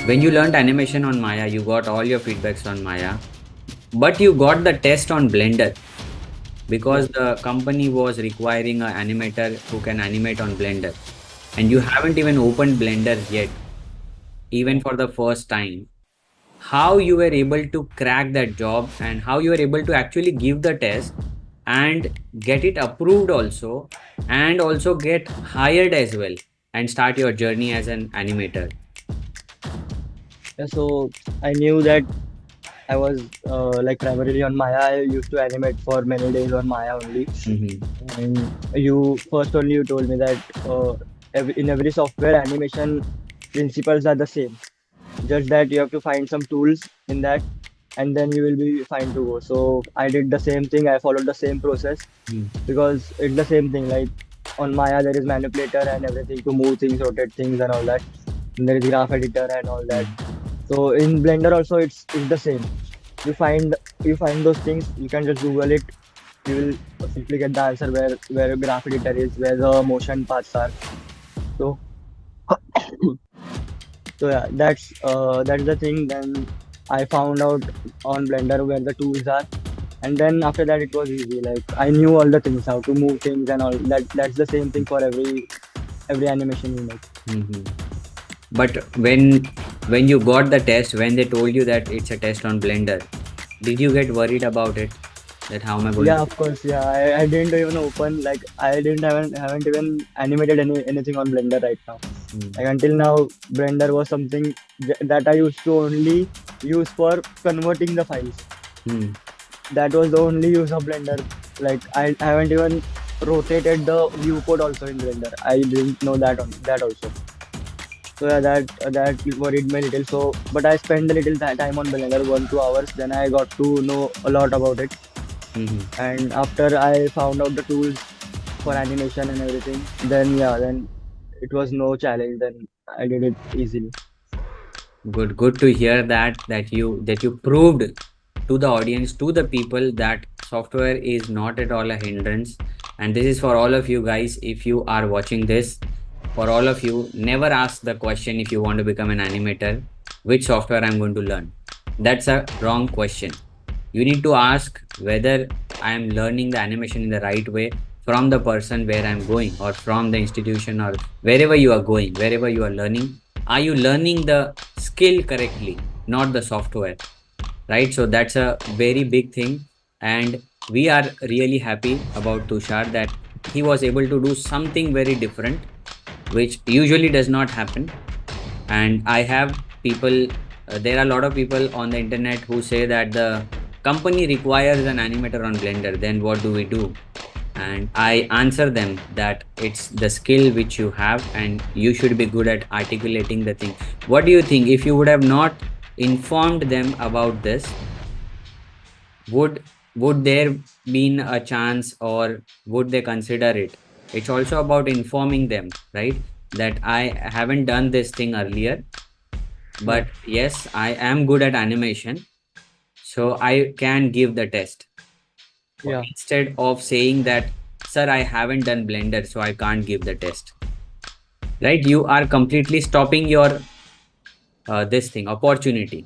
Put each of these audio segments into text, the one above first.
When you learned animation on Maya, you got all your feedbacks on Maya, but you got the test on Blender Yeah. because the company was requiring an animator who can animate on Blender, and you haven't even opened Blender yet, even Yeah. for the first time. How you were able to crack that job and how you were able to actually give the test and get it approved also, and also get hired as well and start your journey as an animator. Yeah, so I knew that I was like primarily on Maya. I used to animate for many days on Maya only. Mm-hmm. And you first only you told me that in every software animation principles are the same. Just that you have to find some tools in that, and then you will be fine to go. So I did the same thing. I followed the same process because it's the same thing. Like on Maya, there is manipulator and everything to move things, rotate things, and all that. And there is graph editor and all that. Mm-hmm. So in Blender also, it's the same. You find you find those things. You can just Google it. You will simply get the answer where a graph editor is, where the motion paths are. So so yeah, that's the thing. Then I found out on Blender where the tools are, and then after that it was easy. Like I knew all the things, how to move things and all that. That's the same thing for every animation you make. Mm-hmm. But when you got the test, when they told you that it's a test on Blender, did you get worried about it? That how am I going Yeah, to? of course. Yeah, I didn't even open like I didn't haven't even animated anything on Blender right now. Mm. Like until now, Blender was something that I used to only use for converting the files. Mm. That was the only use of Blender. Like I haven't even rotated the viewport also in Blender. I didn't know that also. So yeah, that worried me a little. So, but I spent a little time on Blender, 1 2 hours. Then I got to know a lot about it. Mm-hmm. And after I found out the tools for animation and everything, then yeah, then it was no challenge. Then I did it easily. Good to hear that you proved to the audience, to the people, that software is not at all a hindrance. And this is for all of you guys. If you are watching this, for all of you, never ask the question if you want to become an animator, which software I'm going to learn. That's a wrong question. You need to ask whether I am learning the animation in the right way from the person where I'm going, or from the institution, or wherever you are going, wherever you are learning. Are you learning the skill correctly, not the software? Right? So that's a very big thing. And we are really happy about Tushar that he was able to do something very different, which usually does not happen. And I have people, there are a lot of people on the internet who say that the company requires an animator on Blender, then what do we do? And I answer them that it's the skill which you have, and you should be good at articulating the thing. What do you think? If you would have not informed them about this, would would there been a chance, or would they consider it? It's also about informing them, right? That I haven't done this thing earlier, Yeah, but yes, I am good at animation, so I can give the test. yeah, Instead of saying that, sir, I haven't done Blender, so I can't give the test. Right? You are completely stopping your this thing opportunity.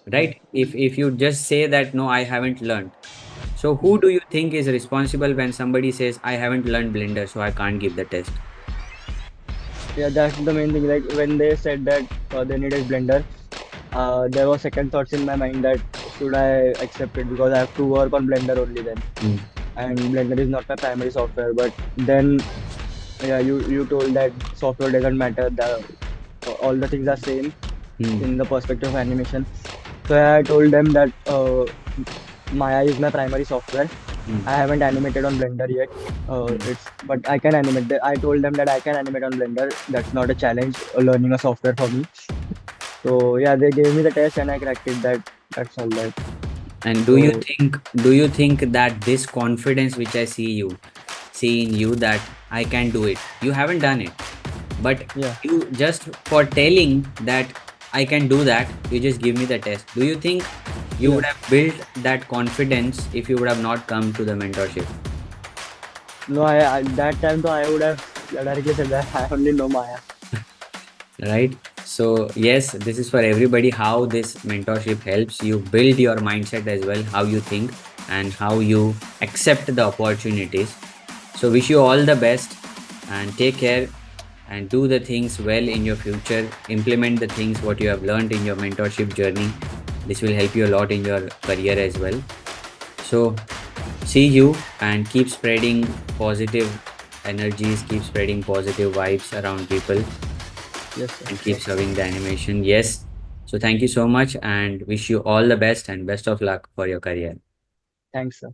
yeah. Right? If you just say that no, I haven't learned. So who do you think is responsible when somebody says I haven't learned Blender, so I can't give the test? Yeah, that's the main thing. Like when they said that they needed Blender, there was second thoughts in my mind that should I accept it because I have to work on Blender only then, Mm. and Blender is not my primary software. But then yeah, you told that software doesn't matter. All the things are same Mm. in the perspective of animation. So yeah, I told them that Maya is my primary software. Mm. I haven't animated on Blender yet. Mm. It's but I can animate. I told them that I can animate on Blender. That's not a challenge. Learning a software for me. So yeah, they gave me the test and I cracked it. That's all that. And So do you think that this confidence which I see in you, that I can do it? You haven't done it, but yeah, you just for telling that I can do that, you just give me the test. Do you think you yeah. would have built that confidence if you would have not come to the mentorship? No, I that time though I would have directly said that I only know Maya. Right? So yes, this is for everybody how this mentorship helps you build your mindset as well, how you think and how you accept the opportunities. So wish you all the best and take care and do the things well in your future. Implement the things what you have learned in your mentorship journey. This will help you a lot in your career as well. So see you and keep spreading positive energies, keep spreading positive vibes around people Yes, sir. and keep Sure. serving the animation. Yes. So thank you so much and wish you all the best and best of luck for your career. Thanks, sir.